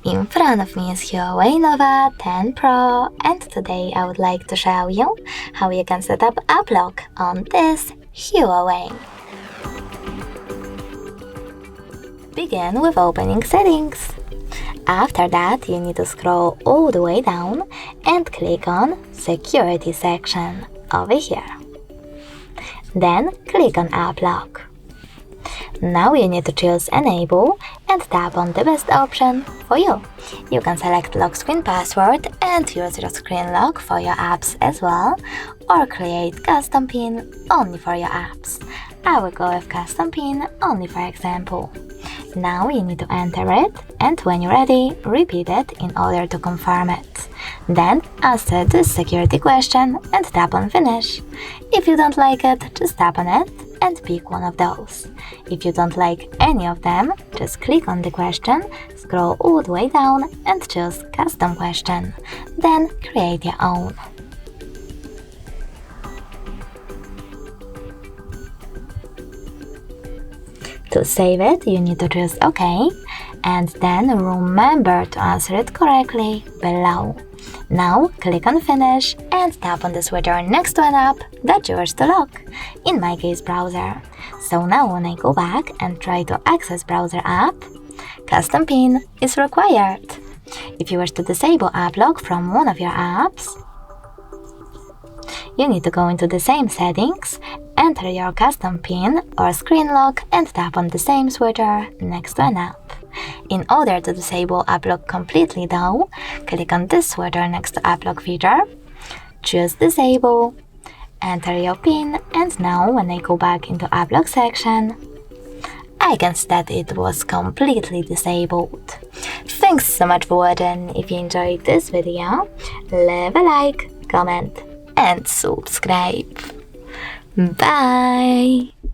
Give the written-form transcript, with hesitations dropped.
In front of me is HUAWEI Nova 10 Pro, and today I would like to show you how you can set up app lock on this HUAWEI. Begin with opening settings. After that, you need to scroll all the way down and click on Security section over here. Then click on App Lock. Now you need to choose Enable and tap on the best option for you. You can select lock screen password and use your screen lock for your apps as well, or create custom PIN only for your apps. I will go with custom PIN only for example. Now you need to enter it, and when you're ready, repeat it in order to confirm it. Then answer this security question and tap on Finish. If you don't like it, just tap on it and pick one of those. If you don't like any of them, just click on the question, scroll all the way down and choose Custom Question. Then create your own. To save it, you need to choose OK, and then remember to answer it correctly below. Now click on Finish and tap on the switcher next to an app that you wish to lock, in my case browser. So now when I go back and try to access browser app, custom PIN is required. If you wish to disable app lock from one of your apps, you need to go into the same settings, enter your custom PIN or screen lock and tap on the same switcher next to an app. In order to disable app lock completely though, click on this switcher next to app lock feature, choose Disable, enter your PIN, and now when I go back into app lock section, I can see that it was completely disabled. Thanks so much for watching. If you enjoyed this video, leave a like, comment and subscribe. Bye!